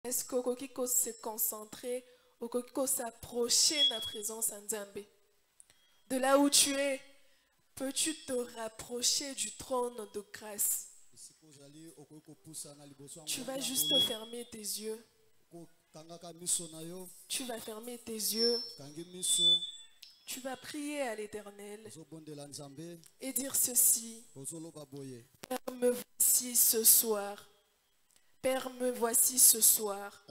Est-ce que se concentrer, ou s'approcher de la présence Nzambe? De là où tu es, peux-tu te rapprocher du trône de grâce? Tu vas juste fermer tes yeux. Tu vas fermer tes yeux. Tu vas prier à l'Éternel et dire ceci: Père, me voici ce soir. Père, me voici ce soir.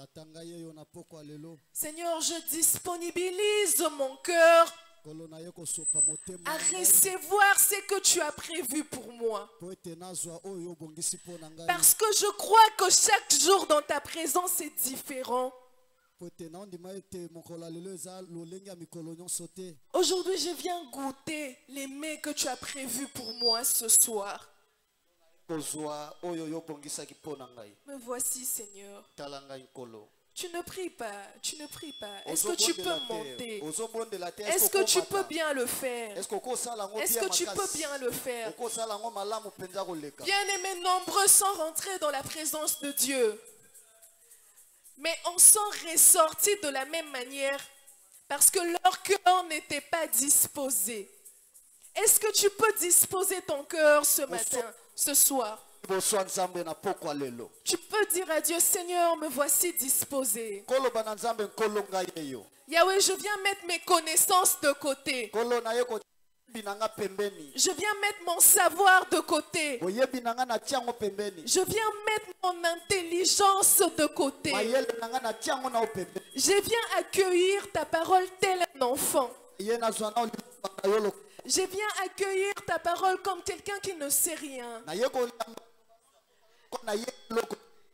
Seigneur, je disponibilise mon cœur à recevoir ce que tu as prévu pour moi. Parce que je crois que chaque jour dans ta présence est différent. Aujourd'hui, je viens goûter les mets que tu as prévus pour moi ce soir. Me voici, Seigneur. Tu ne pries pas, tu ne pries pas. Est-ce que tu peux monter? Est-ce que tu peux bien le faire? Est-ce que tu peux bien le faire? Bien-aimés, nombreux sont rentrés dans la présence de Dieu, mais on s'en ressortit de la même manière parce que leur cœur n'était pas disposé. Est-ce que tu peux disposer ton cœur ce matin, ce soir? Tu peux dire à Dieu: Seigneur, me voici disposé. Yahweh, je viens mettre mes connaissances de côté. Je viens mettre mon savoir de côté. Je viens mettre mon intelligence de côté. Je viens accueillir ta parole tel un enfant. Je viens accueillir ta parole comme quelqu'un qui ne sait rien.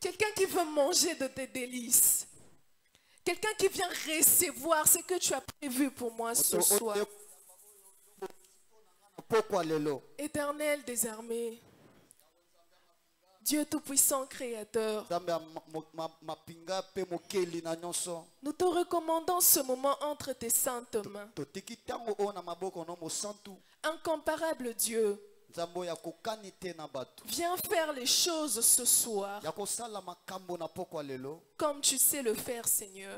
Quelqu'un qui veut manger de tes délices. Quelqu'un qui vient recevoir ce que tu as prévu pour moi ce soir. Éternel des armées, Dieu Tout-Puissant Créateur, nous te recommandons ce moment entre tes saintes mains. Incomparable Dieu, viens faire les choses ce soir comme tu sais le faire, Seigneur.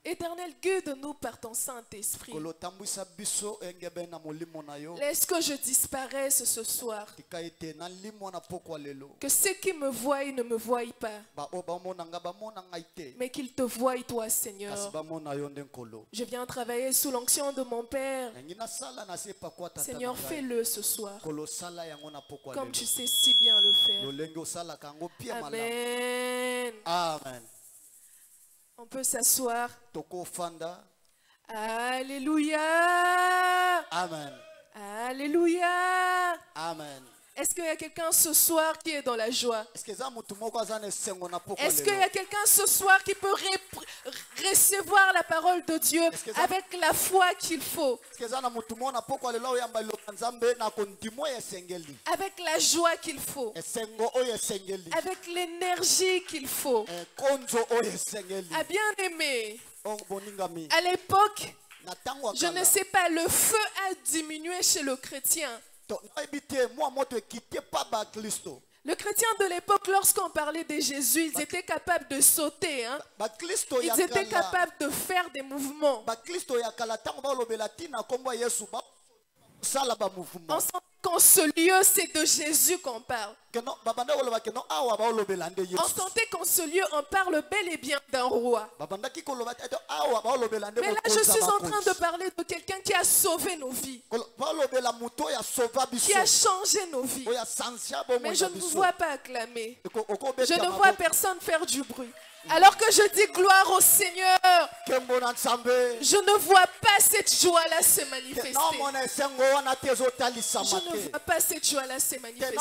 Éternel, guide-nous par ton Saint-Esprit. Laisse que je disparaisse ce soir. Que ceux qui me voient ne me voient pas, mais qu'ils te voient toi, Seigneur. Je viens travailler sous l'onction de mon Père. Seigneur, fais-le ce soir comme tu sais si bien le faire. Amen. Amen. On peut s'asseoir. Alléluia. Amen. Alléluia. Amen. Est-ce qu'il y a quelqu'un ce soir qui est dans la joie? Est-ce qu'il y a quelqu'un ce soir qui peut recevoir la parole de Dieu avec la foi qu'il faut? Avec la joie qu'il faut? Avec l'énergie qu'il faut? Ah, bien aimé, à l'époque, je ne sais pas, le feu a diminué chez le chrétien. Le chrétien de l'époque, lorsqu'on parlait de Jésus, ils étaient capables de sauter, hein? Ils étaient capables de faire des mouvements. On sent qu'en ce lieu, c'est de Jésus qu'on parle. On sentait qu'en ce lieu, on parle bel et bien d'un roi. Mais là, je suis en train de parler de quelqu'un qui a sauvé nos vies, qui a changé nos vies. Mais je ne vous vois pas acclamer. Je ne vois personne faire du bruit. Alors que je dis gloire au Seigneur, je ne vois pas cette joie-là se manifester. Je ne vois pas cette joie-là se manifester.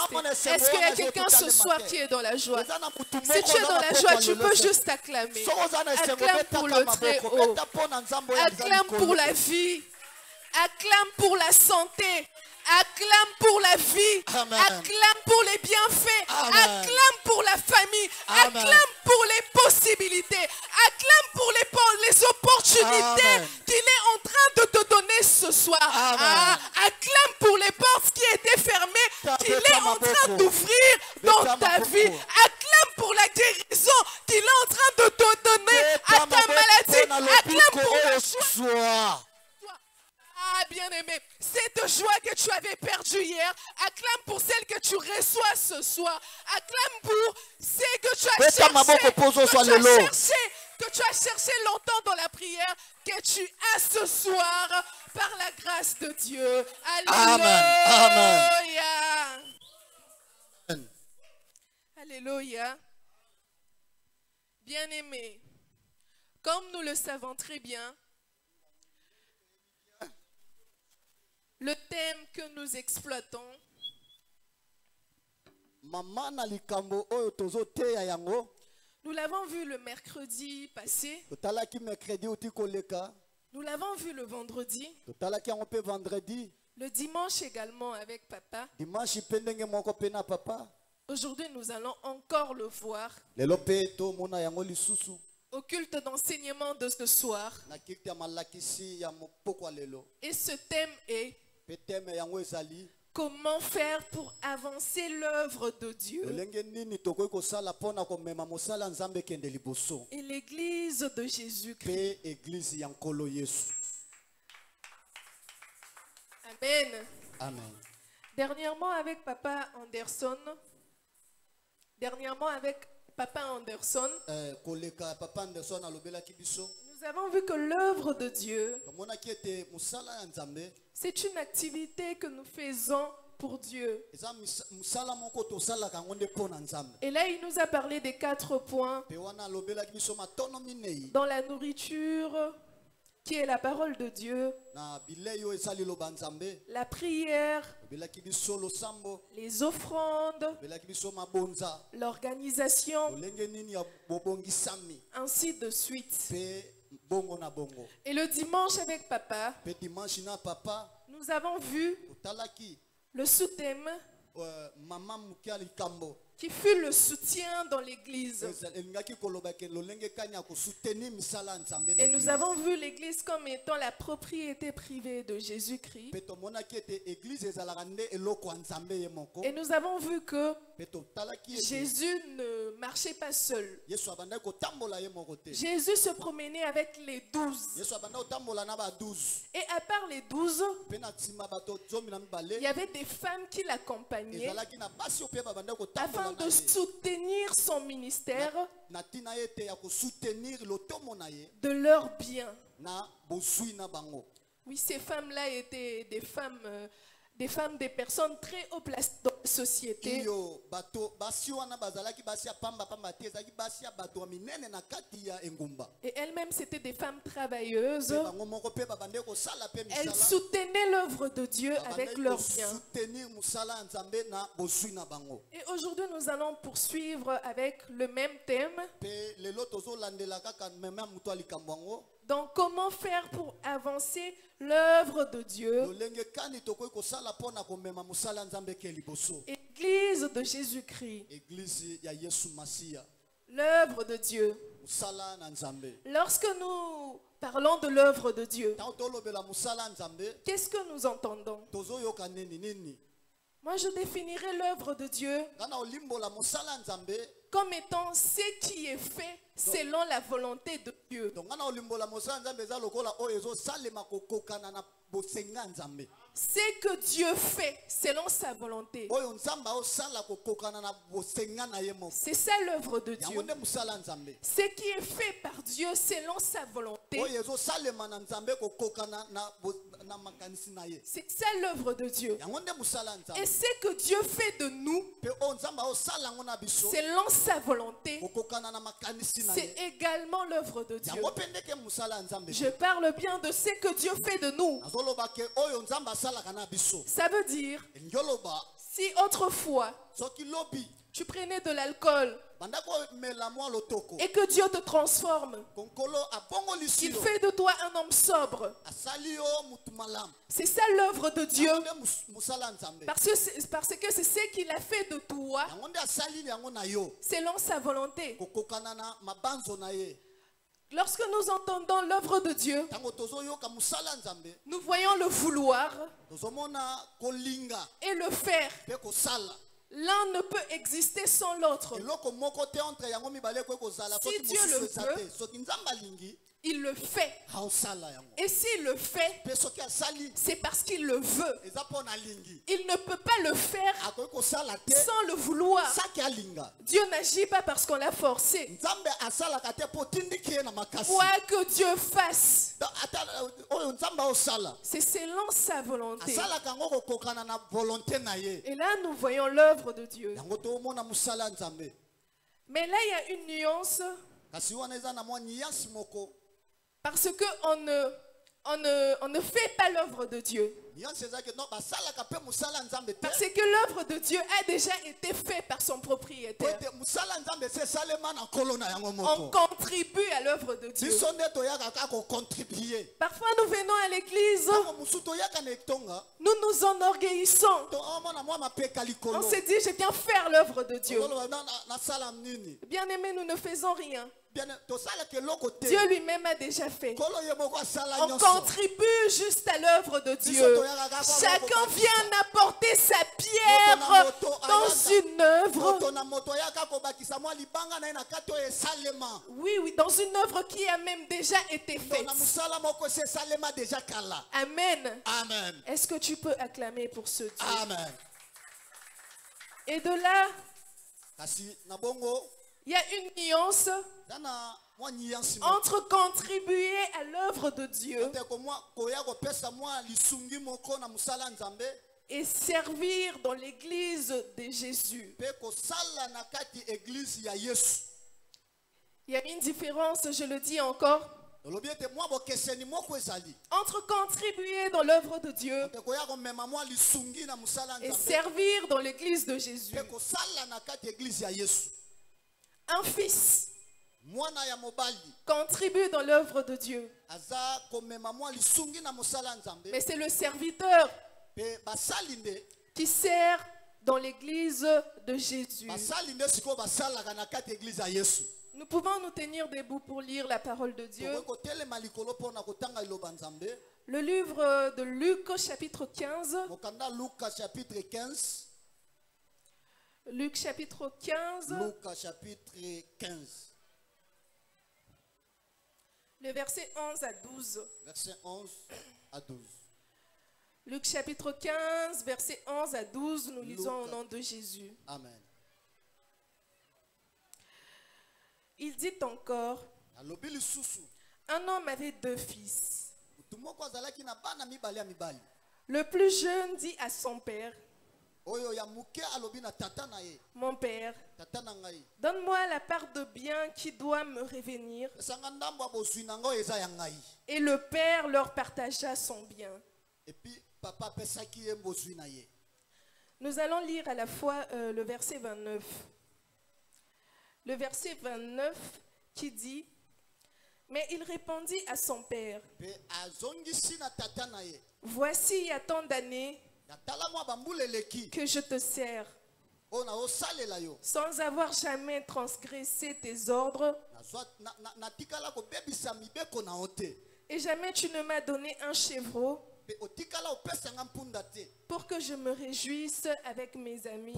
Est-ce qu'il y a quelqu'un ce soir qui est dans la joie? Si tu es dans la joie, tu peux juste acclamer. Acclame pour le Très-Haut. Acclame pour la vie. Acclame pour la santé. Acclame pour la vie. Amen. Acclame pour les bienfaits. Amen. Acclame pour la famille. Amen. Acclame pour les possibilités. Acclame pour les opportunités Amen. qu'il est en train de te donner ce soir. Amen. Acclame pour les portes qui étaient fermées qu'il est en train d'ouvrir dans ta vie. Acclame pour la guérison qu'il est entendues hier. Acclame pour celles que tu reçois ce soir. Acclame pour celles que tu as cherché, que tu as cherché longtemps dans la prière, que tu as ce soir par la grâce de Dieu. Alléluia. Amen. Alléluia. Bien-aimés, comme nous le savons très bien, le thème que nous exploitons, nous l'avons vu le mercredi passé, nous l'avons vu le vendredi, le dimanche également avec papa. Aujourd'hui, nous allons encore le voir au culte d'enseignement de ce soir. Et ce thème est comment faire pour avancer l'œuvre de Dieu et l'église de Jésus-Christ. Amen. Amen. Dernièrement avec Papa Anderson, nous avons vu que l'œuvre de Dieu, c'est une activité que nous faisons pour Dieu. Et là, il nous a parlé des 4 points. Dans la nourriture, qui est la parole de Dieu, la prière, les offrandes, l'organisation, ainsi de suite. Et le dimanche avec papa, nous avons vu le sous-thème qui fut le soutien dans l'église. Et nous avons vu l'église comme étant la propriété privée de Jésus-Christ. Et nous avons vu que Jésus ne marchait pas seul. Jésus se promenait avec les 12. Et à part les 12, il y avait des femmes qui l'accompagnaient afin de soutenir son ministère de leurs biens. Oui, ces femmes-là étaient des personnes très haut placées dans la société. Et elles-mêmes, c'était des femmes travailleuses. Elles soutenaient l'œuvre de Dieu avec leurs biens. Et aujourd'hui, nous allons poursuivre avec le même thème. Donc, comment faire pour avancer l'œuvre de Dieu? Église de Jésus-Christ. L'œuvre de Dieu. Lorsque nous parlons de l'œuvre de Dieu, qu'est-ce que nous entendons? Moi, je définirais l'œuvre de Dieu comme étant ce qui est fait selon la volonté de Dieu. Ce que Dieu fait selon sa volonté. C'est ça l'œuvre de Dieu. Ce qui est fait par Dieu selon sa volonté. C'est ça l'œuvre de Dieu. Et ce que Dieu fait de nous selon sa volonté, c'est également l'œuvre de Dieu. Je parle bien de ce que Dieu fait de nous. Ça veut dire, si autrefois tu prenais de l'alcool et que Dieu te transforme, qu'il fait de toi un homme sobre, c'est ça l'œuvre de Dieu. Parce que c'est ce qu'il a fait de toi selon sa volonté. Lorsque nous entendons l'œuvre de Dieu, nous voyons le vouloir et le faire. L'un ne peut exister sans l'autre. Si Dieu le veut, il le fait. Et s'il le fait, c'est parce qu'il le veut. Il ne peut pas le faire sans le vouloir. Dieu n'agit pas parce qu'on l'a forcé. Quoi que Dieu fasse, c'est selon sa volonté. Et là, nous voyons l'œuvre de Dieu. Mais là, il y a une nuance. Parce qu'on ne fait pas l'œuvre de Dieu. Parce que l'œuvre de Dieu a déjà été faite par son propriétaire. On contribue à l'œuvre de Dieu. Parfois nous venons à l'église, nous nous enorgueillissons. On se dit, je viens faire l'œuvre de Dieu. Bien aimé, nous ne faisons rien. Dieu lui-même a déjà fait. On contribue juste à l'œuvre de Dieu. Chacun vient apporter sa pierre dans une œuvre. Oui, oui, dans une œuvre qui a même déjà été faite. Amen. Amen. Est-ce que tu peux acclamer pour ce Dieu? Amen. Et de là, il y a une nuance entre contribuer à l'œuvre de Dieu et servir dans l'église de Jésus. Il y a une différence, je le dis encore, entre contribuer dans l'œuvre de Dieu et servir dans l'église de Jésus. Un fils contribue dans l'œuvre de Dieu. Mais c'est le serviteur qui sert dans l'église de Jésus. Nous pouvons nous tenir debout pour lire la parole de Dieu. Le livre de Luc, chapitre 15. Luc, chapitre 15. Le verset 11 à 12. Verset 11 à 12. Luc, chapitre 15, verset 11 à 12. Nous lisons au nom de Jésus. Amen. Il dit encore, un homme avait 2 fils. Le plus jeune dit à son père, mon père, donne-moi la part de bien qui doit me revenir. Et le père leur partagea son bien. Nous allons lire à la fois le verset 29. Le verset 29 qui dit, mais il répondit à son père, voici il y a tant d'années que je te sers, sans avoir jamais transgressé tes ordres, et jamais tu ne m'as donné un chevreau pour que je me réjouisse avec mes amis.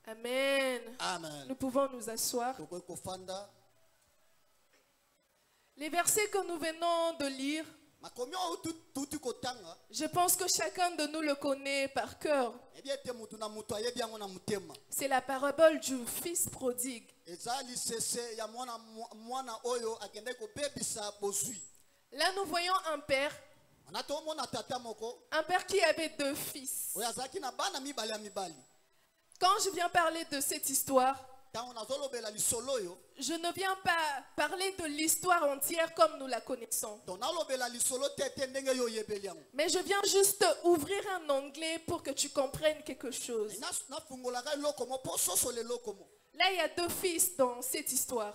Amen. Amen. Nous pouvons nous asseoir. Les versets que nous venons de lire, je pense que chacun de nous le connaît par cœur. C'est la parabole du fils prodigue. Là, nous voyons un père qui avait 2 fils. Quand je viens parler de cette histoire, je ne viens pas parler de l'histoire entière comme nous la connaissons. Mais je viens juste ouvrir un onglet pour que tu comprennes quelque chose. Là, il y a 2 fils dans cette histoire.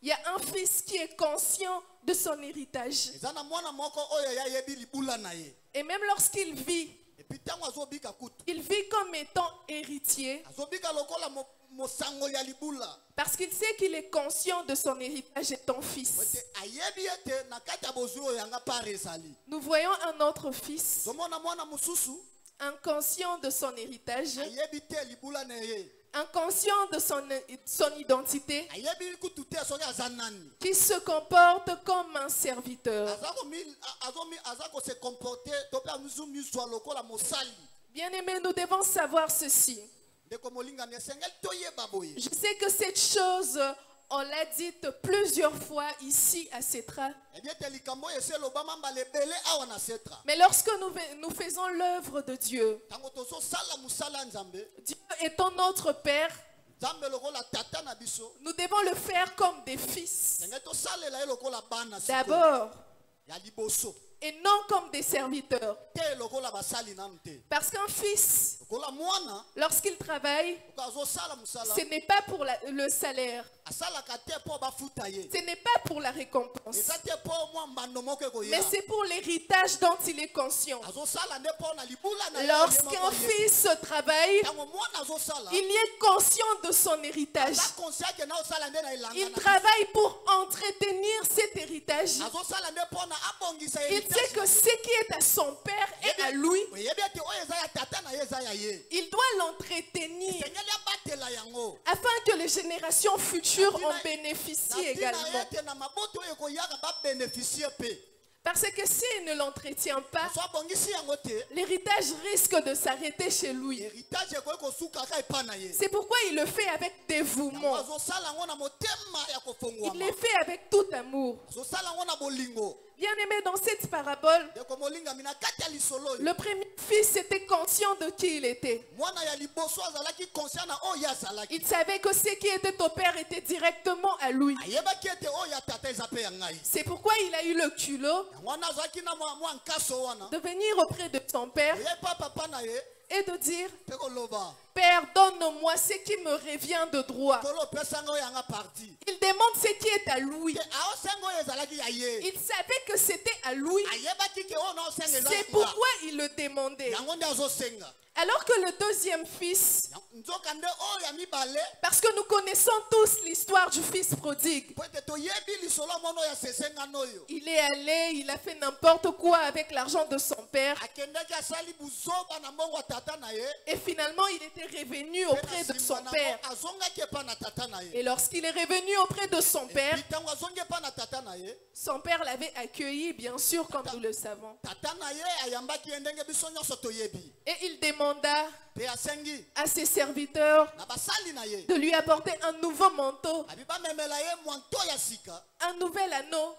Il y a un fils qui est conscient de son héritage. Et même lorsqu'il vit, il vit comme étant héritier. Parce qu'il sait qu'il est conscient de son héritage étant fils. Nous voyons un autre fils, inconscient de son héritage, inconscient de son identité, qui se comporte comme un serviteur. Bien-aimés, nous devons savoir ceci. Je sais que cette chose, on l'a dite plusieurs fois ici à Cetra. Mais lorsque nous faisons l'œuvre de Dieu, Dieu étant notre Père, nous devons le faire comme des fils. D'abord, et non comme des serviteurs. Parce qu'un fils, lorsqu'il travaille, ce n'est pas pour le salaire. Ce n'est pas pour la récompense. Mais c'est pour l'héritage dont il est conscient. Lorsqu'un fils travaille, il est conscient de son héritage. Il travaille pour entretenir cet héritage. Il sait que ce qui est à son père est à lui. Il doit l'entretenir afin que les générations futures en bénéficient également. Parce que s'il ne l'entretient pas, l'héritage risque de s'arrêter chez lui. C'est pourquoi il le fait avec dévouement. Il le fait avec tout amour. Bien-aimé, dans cette parabole, le premier fils était conscient de qui il était. Il savait que ce qui était au père était directement à lui. C'est pourquoi il a eu le culot de venir auprès de son père et de dire: Père, donne-moi ce qui me revient de droit. Il demande ce qui est à lui. Il savait que c'était à lui. C'est pourquoi il le demandait. Alors que le deuxième fils, parce que nous connaissons tous l'histoire du fils prodigue, il est allé, il a fait n'importe quoi avec l'argent de son père. Et finalement, il était revenu auprès de son père. Et lorsqu'il est revenu auprès de son père l'avait accueilli, bien sûr, comme nous le savons. Et il demanda à ses serviteurs de lui apporter un nouveau manteau, un nouvel anneau,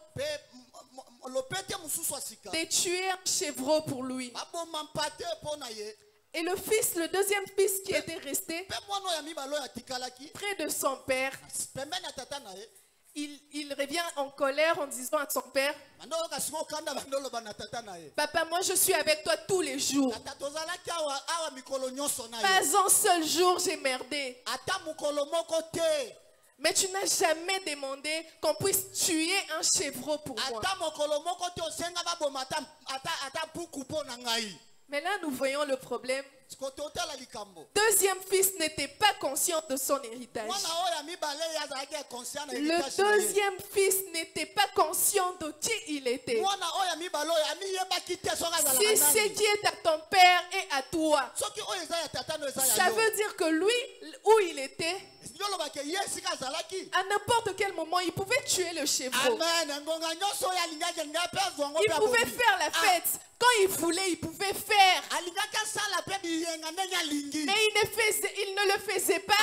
de tuer un chevreau pour lui. Et le deuxième fils qui était resté près de son père, il revient en colère en disant à son père: Papa, moi je suis avec toi tous les jours. Pas un seul jour j'ai merdé. Mais tu n'as jamais demandé qu'on puisse tuer un chevreau pour moi. Mais là, nous voyons le problème. Deuxième fils n'était pas conscient de son héritage. Le deuxième fils n'était pas conscient de qui il était. Si ce qui est à ton père est à toi, ça veut dire que lui, où il était, à n'importe quel moment, il pouvait tuer le chevreau. Il pouvait faire la fête. Quand il voulait, il pouvait faire. Mais il ne le faisait pas.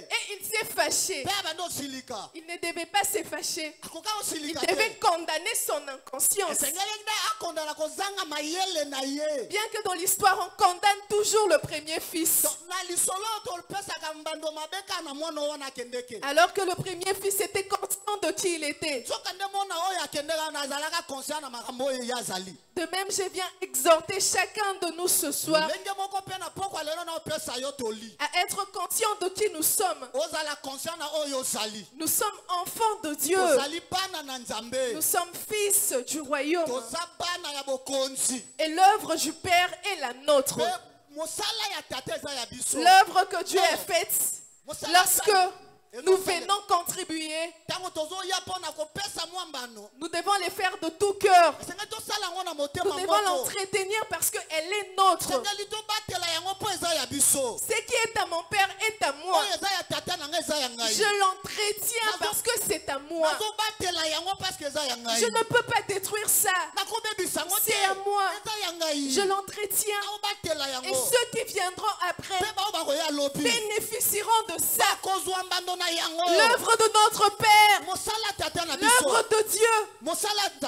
Et il s'est fâché. Il ne devait pas se fâcher. Il devait condamner son inconscience. Bien que dans l'histoire, on condamne toujours le premier fils. Alors que le premier fils était conscient de qui il était. De même, je viens exhorter chacun de nous ce soir à être conscient de qui nous sommes. Nous sommes enfants de Dieu. Nous sommes fils du royaume. Et l'œuvre du Père est la nôtre. L'œuvre que Dieu a faite lorsque nous venons contribuer, nous devons les faire de tout cœur. Nous devons l'entretenir parce qu'elle est nôtre. Ce qui est à mon père est à moi. Je l'entretiens parce que c'est à moi. Je ne peux pas détruire ça. C'est à moi. Je l'entretiens. Et ceux qui viendront après bénéficieront de ça. L'œuvre de notre Père, l'œuvre de Dieu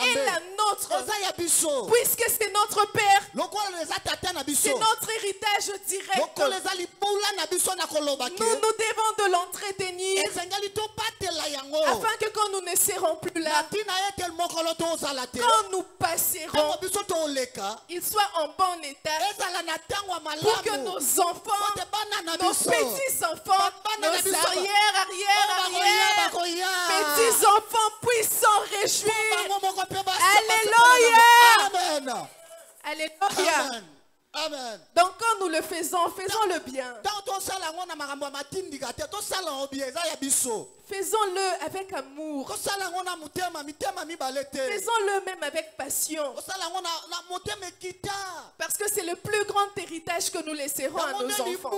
est la nôtre. Puisque c'est notre Père, c'est notre héritage direct. Nous devons de l'entretenir afin que quand nous ne serons plus là, quand nous passerons, ils soient en bon état pour que nos enfants, nos petits-enfants, nos arrière, petits-enfants puissent s'en réjouir. Alléluia. Alléluia. Amen. Donc quand nous le faisons, faisons-le bien. Faisons-le avec amour. Faisons-le même avec passion. Parce que c'est le plus grand héritage que nous laisserons à nos enfants.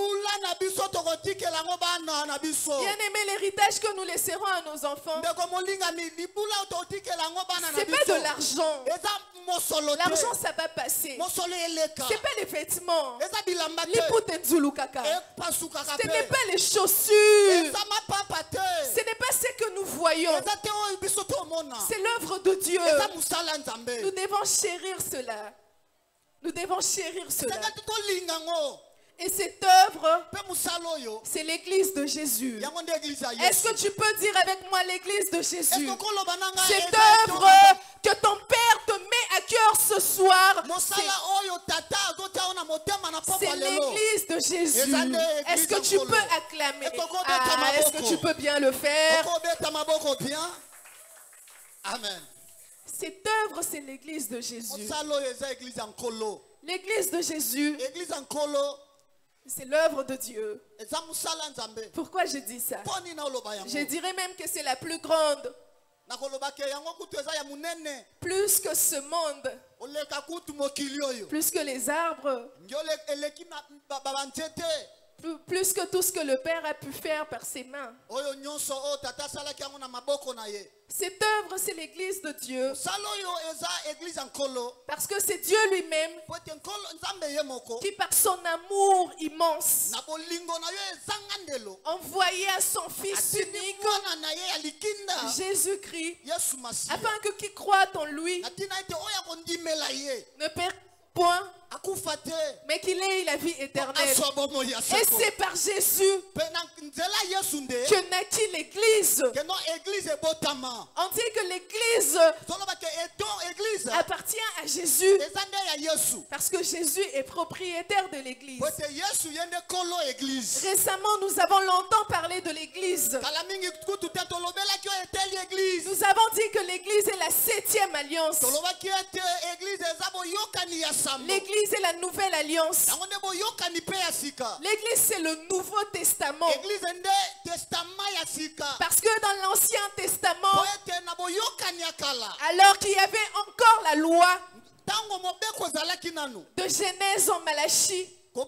Bien aimé, l'héritage que nous laisserons à nos enfants, c'est pas de l'argent. L'argent, ça va passer. C'est pas les vêtements. Ce n'est pas les chaussures. Ce n'est pas ce que nous voyons. C'est l'œuvre de Dieu. Nous devons chérir cela. Nous devons chérir cela. Et cette œuvre, c'est l'église de Jésus. Est-ce que tu peux dire avec moi l'église de Jésus? Cette œuvre que ton Père te met à cœur ce soir, c'est l'église de Jésus. Est-ce que tu peux acclamer? Est-ce que tu peux bien le faire? Amen. Cette œuvre, c'est l'église de Jésus. L'église de Jésus, c'est l'œuvre de Dieu. Pourquoi je dis ça? Je dirais même que c'est la plus grande. Plus que ce monde, plus que les arbres, plus que tout ce que le Père a pu faire par ses mains. Cette œuvre, c'est l'église de Dieu. Parce que c'est Dieu lui-même qui, par son amour immense, envoya son Fils unique, Jésus-Christ, afin que qui croit en lui ne perd point, mais qu'il ait la vie éternelle. Et c'est par Jésus que naquit l'église. On dit que l'église appartient à Jésus parce que Jésus est propriétaire de l'église. Récemment, nous avons longtemps parlé de l'église. Nous avons dit que l'église est la 7e alliance. L'église est la nouvelle alliance. L'église, c'est le Nouveau Testament. Parce que dans l'Ancien Testament, alors qu'il y avait encore la loi de Genèse en Malachie, on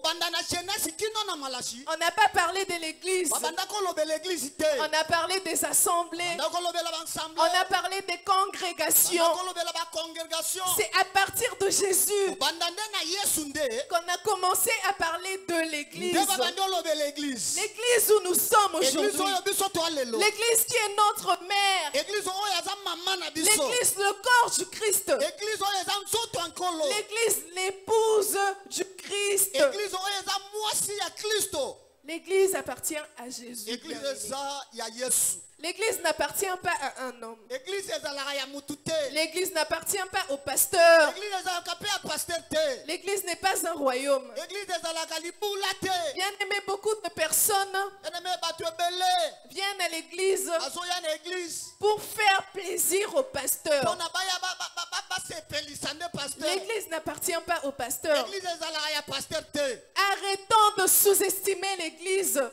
n'a pas parlé de l'église. On a parlé des assemblées. On a parlé des congrégations. C'est à partir de Jésus qu'on a commencé à parler de l'église. L'église où nous sommes aujourd'hui. L'église qui est notre mère. L'église, le corps du Christ. L'église, l'épouse du Christ. L'église appartient à Jésus. L'église n'appartient pas à un homme. L'église n'appartient pas au pasteur. L'église n'est pas un royaume. Bien aimé, beaucoup de personnes viennent à l'église pour faire plaisir au pasteur. L'église n'appartient pas au pasteur. Arrêtons de sous-estimer l'église.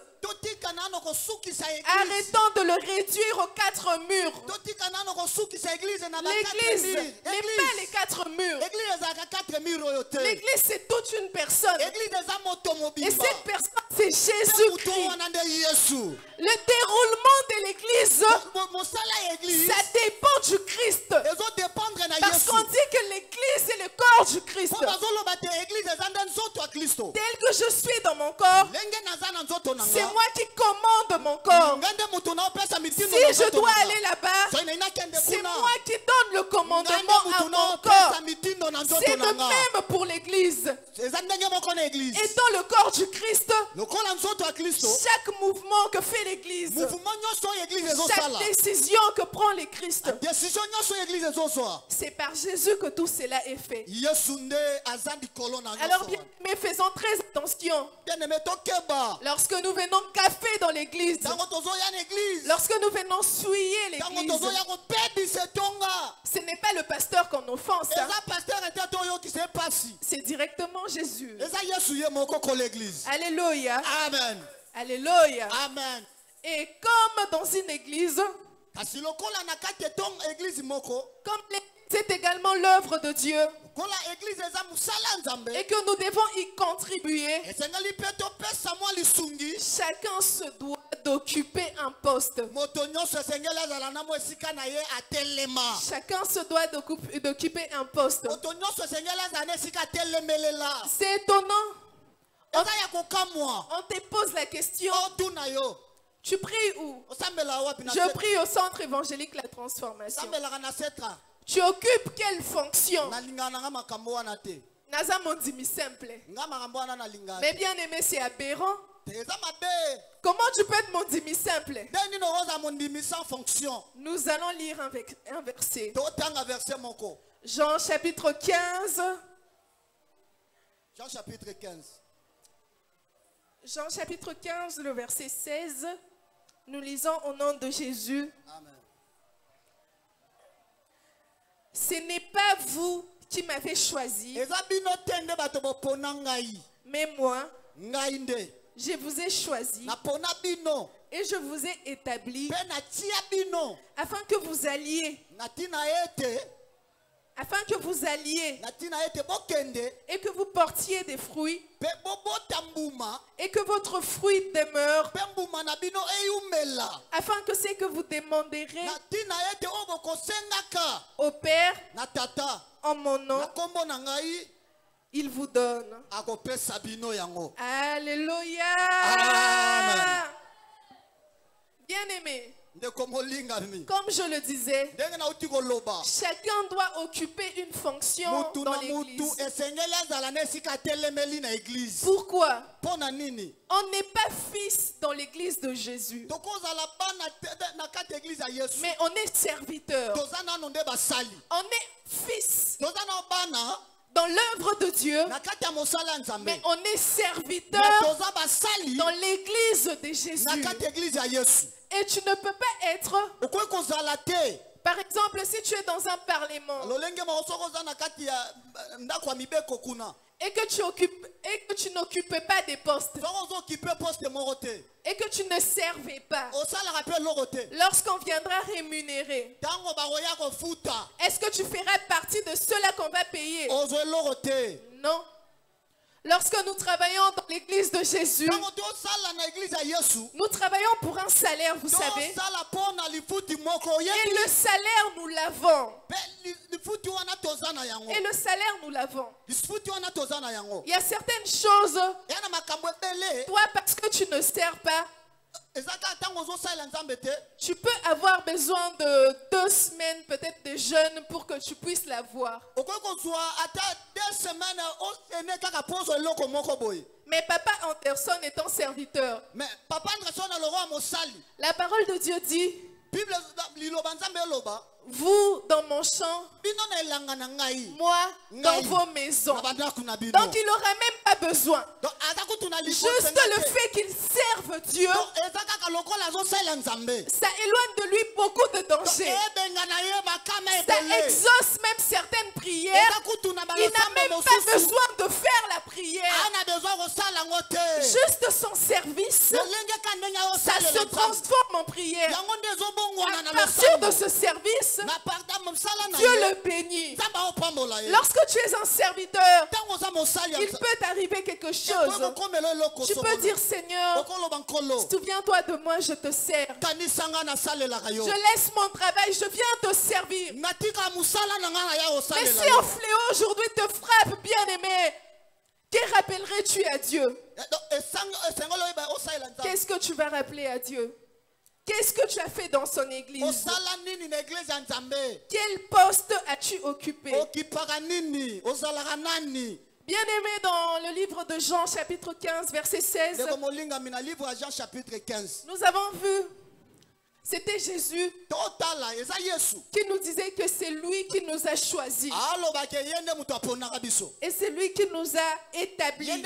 Arrêtons de le réduire aux 4 murs. L'église n'est pas les 4 murs. L'église, c'est toute une personne. Et cette personne, c'est Jésus-Christ. Le déroulement de l'église, ça dépend du Christ. Parce qu'on dit que l'église est le corps du Christ. Tel que je suis dans mon corps, c'est moi qui commande mon corps. Si je dois aller là-bas, c'est moi qui donne le commandement à mon corps. C'est de même pour l'église. Et dans le corps du Christ, chaque mouvement que fait l'église, chaque décision que prend le Christ, c'est par Jésus que tout cela est fait. Alors bien aimés, faisons très attention. Lorsque nous venons café dans l'église, lorsque nous venons souiller l'église, ce n'est pas le pasteur qu'on offense, hein. C'est directement Jésus. Alléluia. Amen. Alléluia. Amen. Et comme dans une église, comme l'église est également l'œuvre de Dieu, et que nous devons y contribuer, chacun se doit d'occuper un poste. Chacun se doit d'occuper un poste. C'est étonnant. On te pose la question, tu pries où? Je prie au centre évangélique La Transformation. Tu occupes quelle fonction? Naza mondimi simple. Mais bien aimé, c'est aberrant. Comment tu peux être mondimi simple? Nous allons lire un verset. Jean chapitre 15. Jean chapitre 15. Jean chapitre 15, le verset 16. Nous lisons au nom de Jésus. Amen. Ce n'est pas vous qui m'avez choisi, mais moi, je vous ai choisi et je vous ai établi afin que vous alliez et que vous portiez des fruits et que votre fruit demeure, afin que ce que vous demanderez au Père en mon nom, il vous donne. Alléluia. Amen. Bien-aimé, comme je le disais, chacun doit occuper une fonction dans l'église. Pourquoi? On n'est pas fils dans l'église de Jésus, mais on est serviteur. On est fils dans l'œuvre de Dieu, mais on est serviteur dans l'église de Jésus. Et tu ne peux pas être, par exemple, si tu es dans un parlement et que tu n'occupes pas des postes et que tu ne servais pas, lorsqu'on viendra rémunérer, est-ce que tu feras partie de ceux-là qu'on va payer? Non. Lorsque nous travaillons dans l'église de Jésus, nous travaillons pour un salaire, vous savez. Et le salaire, nous l'avons. Et le salaire, nous l'avons. Il y a certaines choses, toi, parce que tu ne sers pas, tu peux avoir besoin de 2 semaines, peut-être de jeûne, pour que tu puisses l'avoir. Mais papa Anderson étant serviteur, la parole de Dieu dit vous dans mon champ, moi dans vos maisons. Donc il n'aura même pas besoin. Juste le fait qu'il serve Dieu, ça éloigne de lui beaucoup de dangers. Ça exauce même certaines prières. Il n'a même pas besoin de faire la prière. Juste son service, ça se transforme en prière. À partir de ce service, Dieu le bénit. Lorsque tu es un serviteur, il peut t'arriver quelque chose. Tu peux dire, Seigneur, souviens-toi de moi, je te sers. Je laisse mon travail, je viens te servir. Mais si un fléau aujourd'hui te frappe, bien-aimé, que rappellerais-tu à Dieu? Qu'est-ce que tu vas rappeler à Dieu? Qu'est-ce que tu as fait dans son église? Quel poste as-tu occupé? Bien-aimé, dans le livre de Jean, chapitre 15, verset 16, nous avons vu, c'était Jésus qui nous disait que c'est lui qui nous a choisis. Et c'est lui qui nous a établis.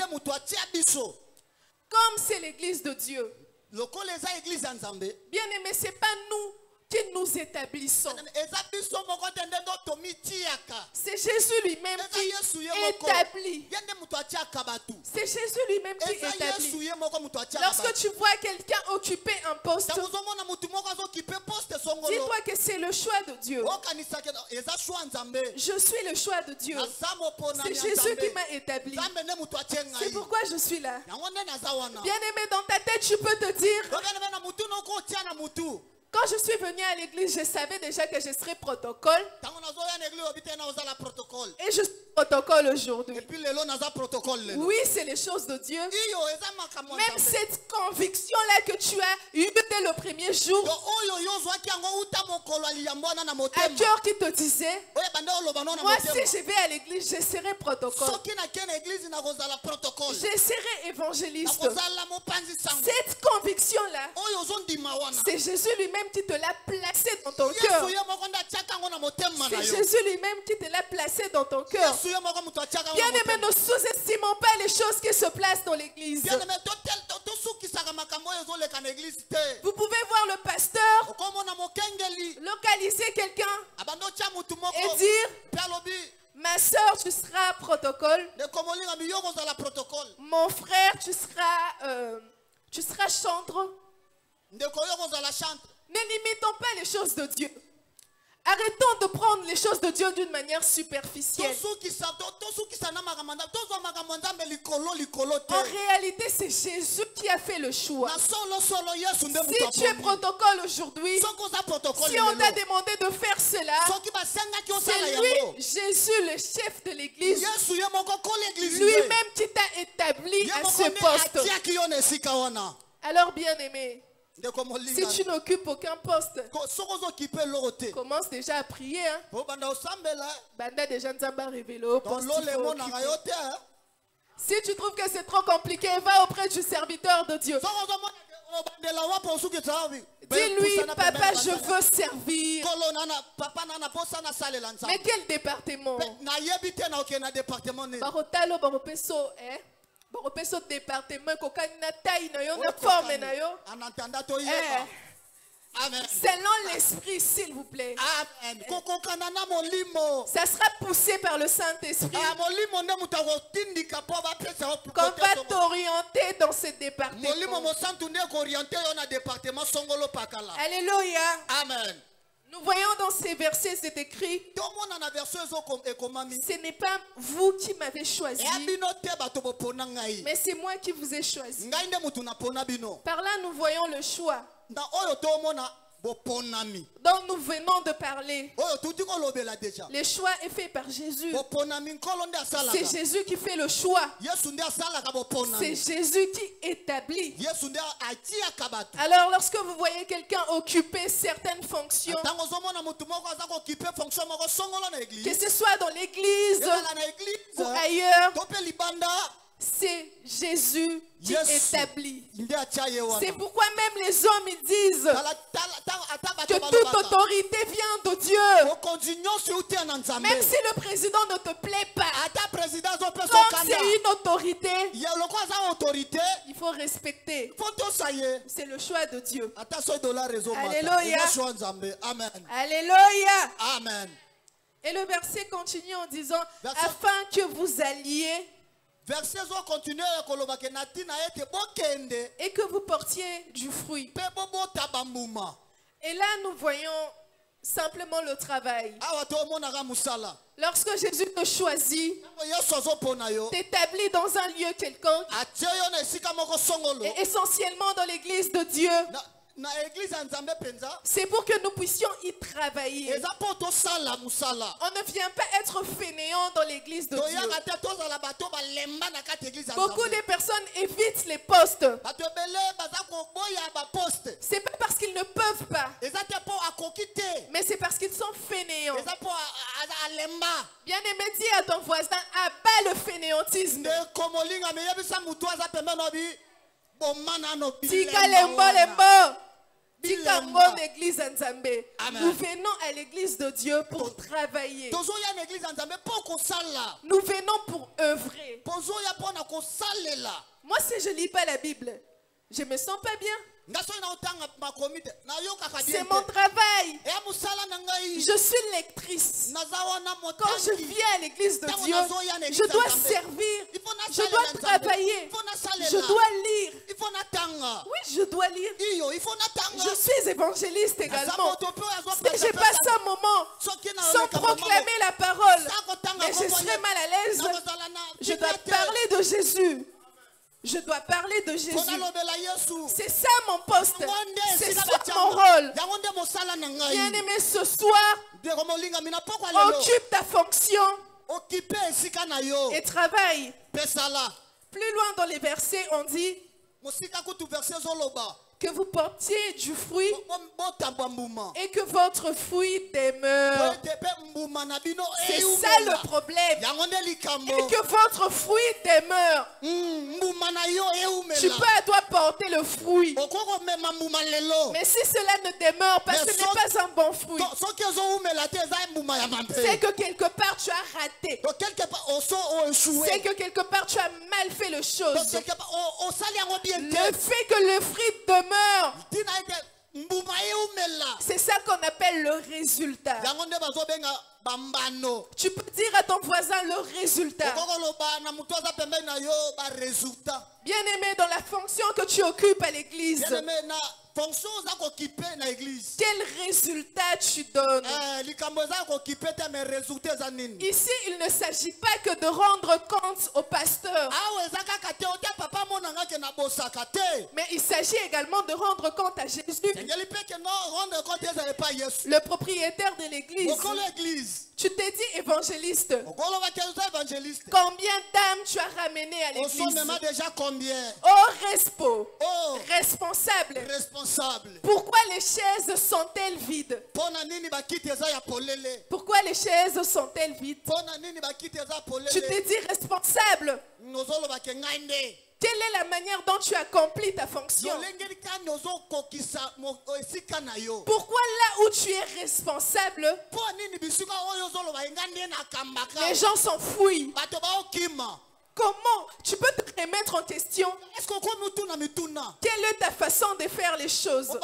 Comme c'est l'église de Dieu. Bien aimé, ce n'est pas nous qui nous établissons. C'est Jésus lui-même qui établit. C'est Jésus lui-même qui établit. Lorsque tu vois quelqu'un occuper un poste, dis-toi que c'est le choix de Dieu. Je suis le choix de Dieu. C'est Jésus qui m'a établi. C'est pourquoi je suis là. Bien-aimé, dans ta tête, tu peux te dire, quand je suis venue à l'église, je savais déjà que je serais protocole. Et je suis protocole aujourd'hui. Oui, c'est les choses de Dieu. Même cette conviction-là que tu as eue dès le premier jour, un cœur qui te disait, moi si je vais à l'église, je serai protocole. Je serai évangéliste. Cette conviction-là, c'est Jésus lui-même qui te l'a placé dans ton cœur. C'est Jésus lui-même qui te l'a placé dans ton cœur. Bien aimé, ne sous-estimons pas les choses qui se placent dans l'église. Vous pouvez voir le pasteur localiser quelqu'un et dire, ma soeur, tu seras protocole. Mon frère, tu seras chantre. Ne limitons pas les choses de Dieu. Arrêtons de prendre les choses de Dieu d'une manière superficielle. En réalité, c'est Jésus qui a fait le choix. Si tu es protocole aujourd'hui, si on t'a demandé de faire cela, c'est lui, Jésus, le chef de l'église, lui-même qui t'a établi à ce poste. Alors, bien-aimé, si tu n'occupes aucun poste, commence déjà à prier. Banda déjà nous a révélé. Si tu trouves que c'est trop compliqué, va auprès du serviteur de Dieu. Dis-lui, papa, je veux servir. Mais quel département? Barotalo, baropeso, baropeso département, kokana taille na yo, na forme na yo. Selon l'esprit, s'il vous plaît. Amen. Ça sera poussé par le Saint-Esprit. Qu'on va t'orienter dans ce département. Alléluia. Amen. Nous voyons dans ces versets, c'est écrit, ce n'est pas vous qui m'avez choisi, mais c'est moi qui vous ai choisi. Par là, nous voyons le choix dont nous venons de parler. Le choix est fait par Jésus. C'est Jésus qui fait le choix. C'est Jésus qui établit. Alors lorsque vous voyez quelqu'un occuper certaines fonctions, que ce soit dans l'église ou ailleurs, c'est Jésus qui établit. C'est pourquoi même les hommes ils disent que toute autorité vient de Dieu. Même si le président ne te plaît pas, comme c'est une autorité, il faut respecter. C'est le choix de Dieu. Alléluia. Alléluia. Amen. Et le verset continue en disant, afin que vous alliez et que vous portiez du fruit. Et là, nous voyons simplement le travail. Lorsque Jésus te choisit, t'établit dans un lieu quelconque, et essentiellement dans l'église de Dieu, c'est pour que nous puissions y travailler. On ne vient pas être fainéant dans l'église de Dieu. Beaucoup de personnes évitent les postes. C'est pas parce qu'ils ne peuvent pas, mais c'est parce qu'ils sont fainéants. Bien aimé, dis à ton voisin, abat le fainéantisme. Tika lembo lembo. Nous venons à l'église de Dieu pour travailler. Nous venons pour œuvrer. Moi, si je ne lis pas la Bible, je ne me sens pas bien. C'est mon travail. Je suis lectrice. Quand je viens à l'église de Dieu, je dois servir. Je dois travailler. Je dois lire. Oui, je dois lire. Je suis évangéliste également. Si je passe un moment sans proclamer la parole, mais je serai mal à l'aise, je dois parler de Jésus. Je dois parler de Jésus. C'est ça mon poste. C'est ça mon rôle. Bien aimé, ce soir, occupe ta fonction et travaille. Plus loin dans les versets, on dit que vous portiez du fruit et que votre fruit demeure. C'est ça le problème. Et que votre fruit demeure. Tu peux à toi porter le fruit. Mais si cela ne demeure pas, ce n'est pas un bon fruit. C'est que quelque part tu as raté. C'est que quelque part tu as mal fait les choses. Le fait que le fruit demeure, c'est ça qu'on appelle le résultat. Tu peux dire à ton voisin le résultat. Bien aimé, dans la fonction que tu occupes à l'église, quel résultat tu donnes? Ici, il ne s'agit pas que de rendre compte au pasteur, mais il s'agit également de rendre compte à Jésus, le propriétaire de l'église. Tu t'es dit évangéliste. Combien d'âmes tu as ramené à l'église? Oh, respo. Responsable. Pourquoi les chaises sont-elles vides? Pourquoi les chaises sont-elles vides? Tu t'es dit responsable. Quelle est la manière dont tu accomplis ta fonction? Pourquoi là où tu es responsable, les gens s'enfuient? Comment tu peux te remettre en question? Quelle est ta façon de faire les choses?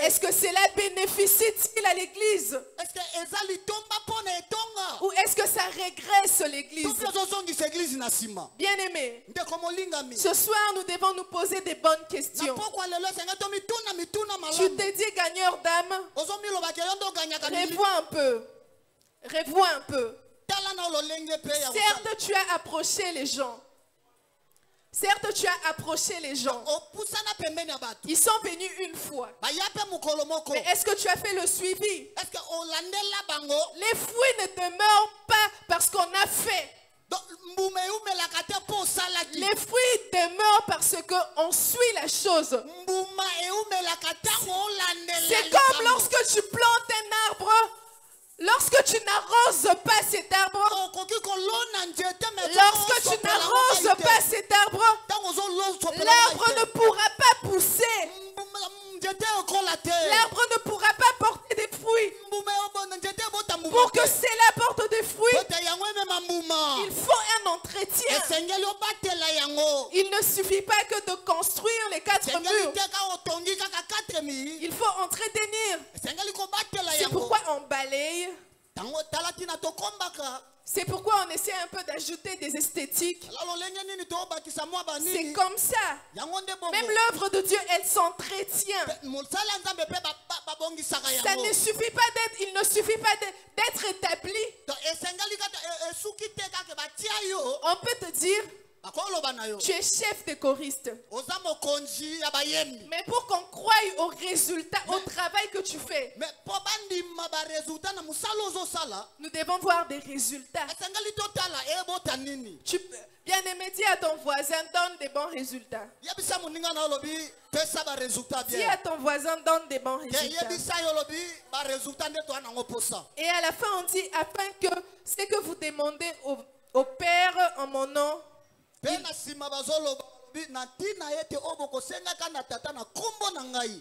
Est-ce que cela bénéficie-t-il à l'église? Ou est-ce que ça régresse l'église? Bien aimé, ce soir nous devons nous poser des bonnes questions. Tu t'es dit gagneur d'âme? Revois un peu. Revois un peu. Certes, tu as approché les gens. Certes, tu as approché les gens. Ils sont venus une fois. Mais est-ce que tu as fait le suivi? Les fruits ne demeurent pas parce qu'on a fait. Les fruits demeurent parce qu'on suit la chose. C'est comme lorsque tu plantes un arbre. Lorsque tu n'arroses pas cet arbre, l'arbre ne pourra pas pousser. L'arbre ne ne suffit pas que de construire les 4 murs. Il faut entretenir. C'est pourquoi on balaye. C'est pourquoi on essaie un peu d'ajouter des esthétiques. C'est comme ça. Même l'œuvre de Dieu, elle s'entretient. Ça ne suffit pas d'être, il ne suffit pas d'être établi. On peut te dire, tu es chef de choriste. Mais pour qu'on croie au résultat, au travail que tu fais, nous devons voir des résultats. Bien-aimé, dis à ton voisin, donne des bons résultats. Dis à ton voisin, donne des bons résultats. Et à la fin, on dit, afin que ce que vous demandez au Père en mon nom,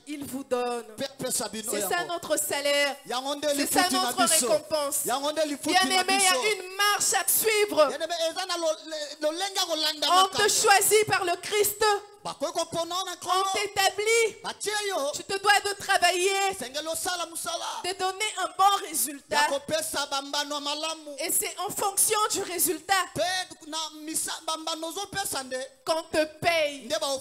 il vous donne. C'est ça notre salaire. C'est ça notre récompense. Bien-aimé, il y a une marche à suivre. On te choisit par le Christ. On t'établit. Tu te dois de travailler, de donner un bon résultat. Et c'est en fonction du résultat qu'on te paye. C'est en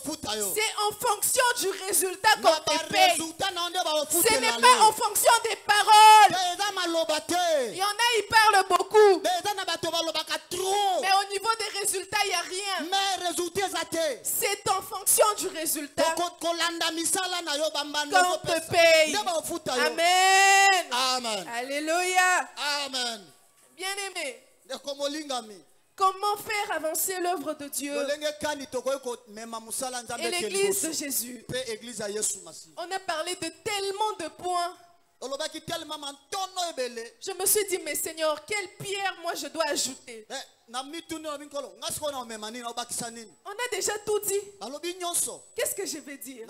fonction du résultat qu'on te paye. Ce n'est pas en fonction des paroles. Il y en a, ils parlent beaucoup. Mais au niveau des résultats, il n'y a rien. C'est en fonction du résultat qu'on te paye. Amen. Amen. Alléluia. Amen. Bien-aimé, comment faire avancer l'œuvre de Dieu et l'église de Jésus? On a parlé de tellement de points. Je me suis dit, mais Seigneur, quelle pierre moi je dois ajouter? On a déjà tout dit. Qu'est-ce que je vais dire?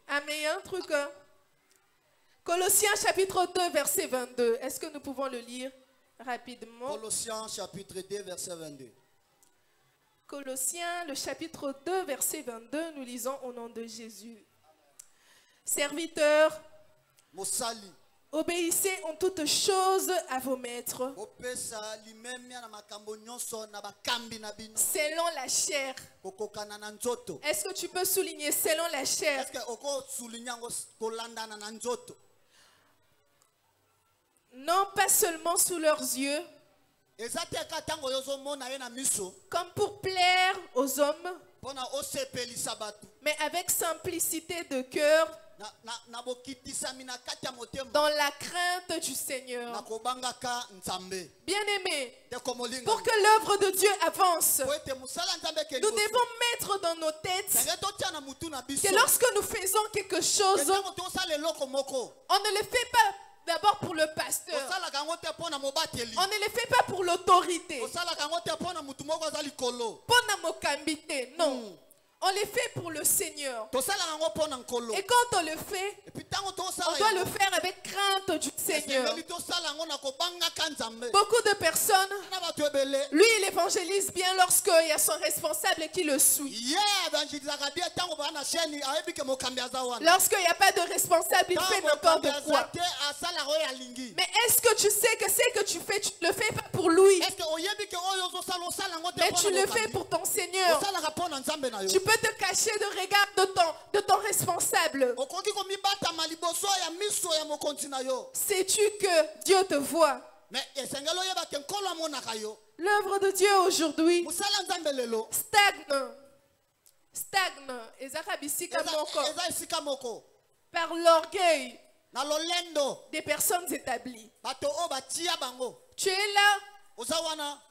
Ah, mais il y a un truc. Colossiens chapitre 2, verset 22. Est-ce que nous pouvons le lire rapidement? Colossiens chapitre 2, verset 22. Colossiens, le chapitre 2, verset 22, nous lisons au nom de Jésus. Serviteurs, obéissez en toutes choses à vos maîtres, selon la chair. Est-ce que tu peux souligner selon la chair? Non pas seulement sous leurs yeux, comme pour plaire aux hommes, mais avec simplicité de cœur, dans la crainte du Seigneur. Bien-aimé, pour que l'œuvre de Dieu avance, nous devons mettre dans nos têtes que lorsque nous faisons quelque chose, on ne le fait pas d'abord pour le pasteur. On ne le fait pas pour l'autorité. Non. On le fait pour le Seigneur. Et quand on le fait, on doit le faire avec crainte du Seigneur. Beaucoup de personnes, lui il évangélise bien lorsqu'il y a son responsable qui le suit. Lorsqu'il n'y a pas de responsable, il fait n'importe quoi. Mais est-ce que tu sais que ce que tu fais, tu ne le fais pas pour lui, mais tu le fais pour ton Seigneur? Tu peux te cacher de regard de ton responsable. Sais-tu que Dieu te voit? L'œuvre de Dieu aujourd'hui stagne par l'orgueil des personnes établies. Tu es là,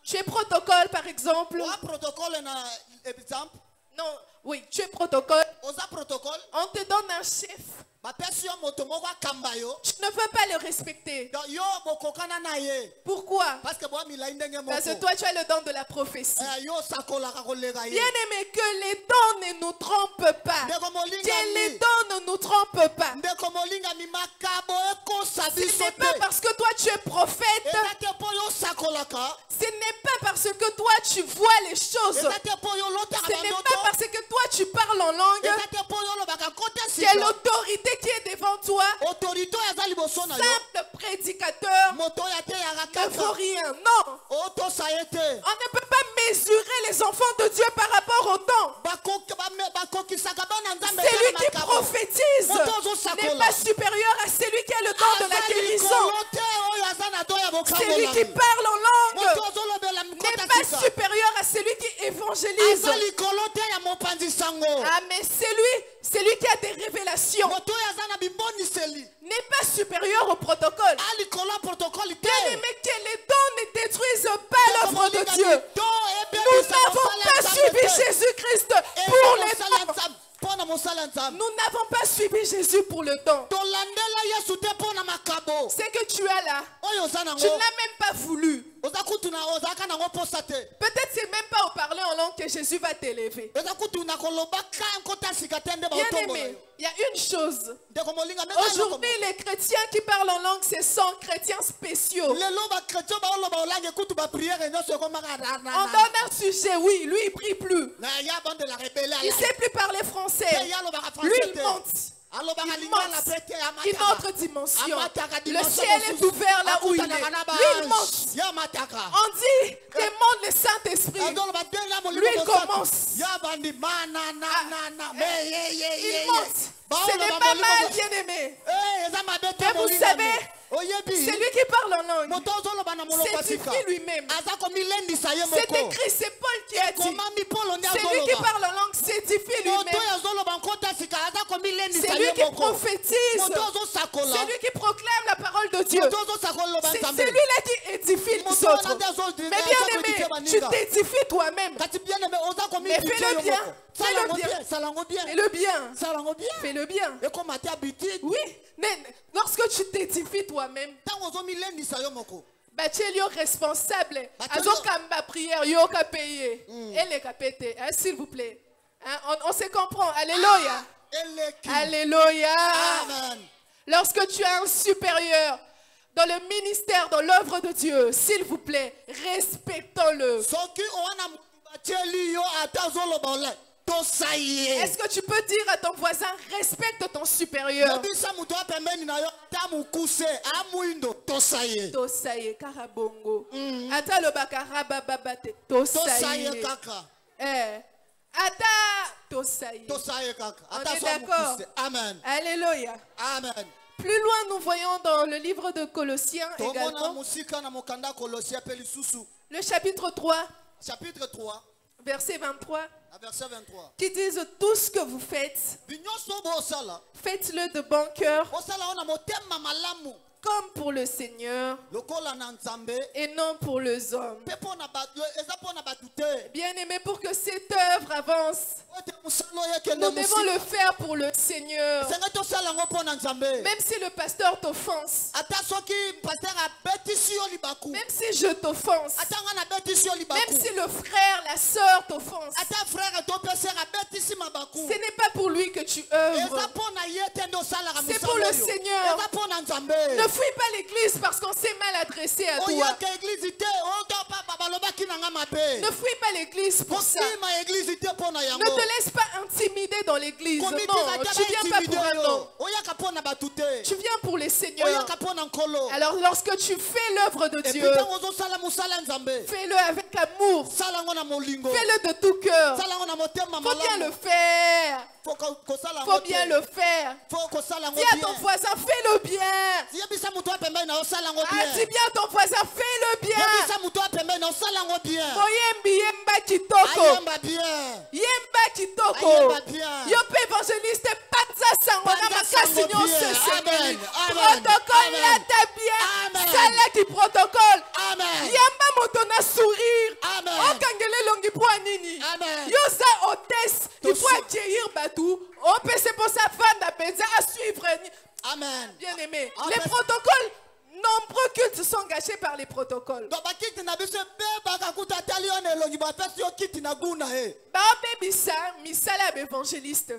tu es protocole par exemple. Non, oui, tu es protocole. On te donne un chef. Tu ne veux pas le respecter. Pourquoi? Parce que toi, tu as le don de la prophétie. Bien-aimé, que les dons ne nous trompent pas. Que les dons ne nous trompent pas. Ce n'est pas parce que toi, tu es prophète. Ce n'est pas parce que toi, tu vois les choses. Ce n'est pas parce Et l'autorité qui est devant toi, simple prédicateur, ne vaut rien. Non. On ne peut pas mesurer les enfants de Dieu par rapport au temps. Celui qui prophétise n'est pas supérieur à celui qui a le don de la guérison. Celui qui parle en langue n'est pas supérieur à celui qui évangélise. Ah, mais celui qui a des révélations n'est pas supérieur au protocole. Bien aimé, que les dons ne détruisent pas l'œuvre de Dieu. Nous n'avons pas suivi Jésus-Christ pour les dons. Nous n'avons pas suivi Jésus pour le don. C'est que tu as là. Tu n'as même pas voulu. Peut-être c'est même pas au parler en langue que Jésus va t'élever. Bien aimé, il y a une chose. Aujourd'hui, les chrétiens qui parlent en langue, ce sont chrétiens spéciaux. On donne un sujet, oui, lui il prie plus. Il ne sait plus parler français. Lui il monte. Une autre dimension. Le ciel est ouvert là où il est. Lui il monte. On dit, demande le Saint-Esprit. Lui il commence. Il monte. Ce n'est pas mal, bien aimé. Mais vous savez, celui qui parle en langue s'édifie lui-même. C'est écrit, c'est Paul qui a dit. Celui qui parle en langue s'édifie lui-même. C'est lui qui prophétise. C'est lui qui proclame la parole de Dieu. C'est celui-là qui édifie les autres. Mais bien aimé, tu t'édifies toi-même. Mais fais-le bien. Fais-le bien. Fais-le bien. Fais-le bien. Oui. Mais lorsque tu t'édifies toi-même, bah, tu es responsable. Azokamba prière, yoka payer. Elle est capée. S'il vous plaît. On se comprend. Alléluia. Alléluia. Amen. Lorsque tu as un supérieur dans le ministère, dans l'œuvre de Dieu, s'il vous plaît, respectons-le. Est-ce que tu peux dire à ton voisin, respecte ton supérieur? Tosaye karabongo. Ata lo bakara babate. Tosaye. Ata tosaye. On est d'accord? Amen. Alléluia. Amen. Plus loin, nous voyons dans le livre de Colossiens également, le chapitre 3. Chapitre 3. Verset 23, verset 23, qui disent tout ce que vous faites, faites-le de bon cœur, comme pour le Seigneur et non pour les hommes. Bien aimé, pour que cette œuvre avance, nous devons le faire pour le Seigneur. Même si le pasteur t'offense, même si je t'offense, même si le frère, la sœur t'offense, ce n'est pas pour lui que tu œuvres, c'est pour le Seigneur. Ne fuis pas l'église parce qu'on s'est mal adressé à toi. Ne fuis pas l'église pour ça. Ne te laisse pas intimider dans l'église. Non, tu viens pas pour un nom. Tu viens pour les seigneurs. Alors lorsque tu fais l'œuvre de Dieu, fais-le avec amour. Fais-le de tout cœur. Faut bien le faire. Faut bien le faire. Dis à ton voisin, fais-le bien. Dis bien à ton voisin, fais-le bien. Yemba kitoko. Yemba kitoko. Yope évangéliste patsa sangona makasi nyonso semeli. Protocole la ta bien. Sala qui protocole. Yemba motona sourire. Okangele longi po nini. Yosa hôtesse. Il faut accueillir Batou. On peut se pour sa femme à suivre. Amen. Bien aimé. Les protocoles, nombreux cultes sont gâchés par les protocoles. Misala évangéliste.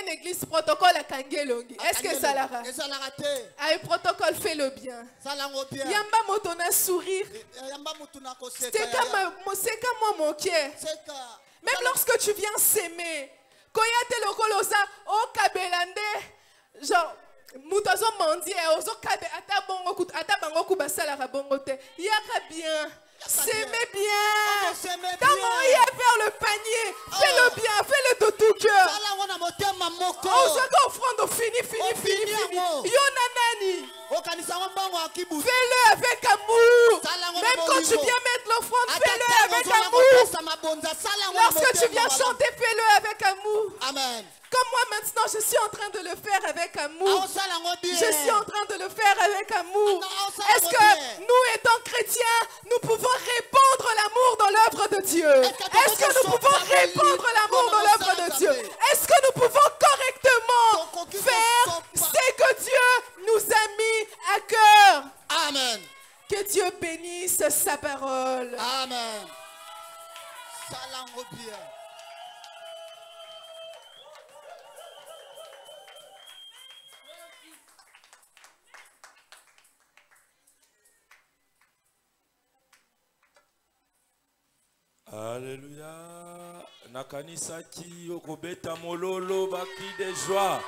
église protocole à Kangelongi. Est-ce que ça l'a raté? Un protocole fait le bien. Yamba motona sourire. C'est comme moi mon cœur. Même lorsque tu viens s'aimer, quand il y a des locolosa au Kabelande, genre mutazo mandi ozo kabe ata bango kubasala ka bongo te. Yaka bien. S'aimer bien. Quand on y est vers le panier, fais-le bien, fais-le de tout cœur. Ozo offrande fini. Yonanani. Fais-le avec amour. Même quand tu viens mettre l'offrande, fais-le avec amour. Lorsque tu viens chanter, fais-le avec amour. Amen. Comme moi maintenant, je suis en train de le faire avec amour. Je suis en train de le faire avec amour. Est-ce que nous, étant chrétiens, nous pouvons répandre l'amour dans l'œuvre de Dieu? Est-ce que nous pouvons répandre l'amour dans l'œuvre de Dieu? Est-ce que nous pouvons correctement faire ce que Dieu nous a mis à cœur? Amen. Que Dieu bénisse sa parole. Amen. Alléluia. Nakanisa ki okobeta mololo baki de joie.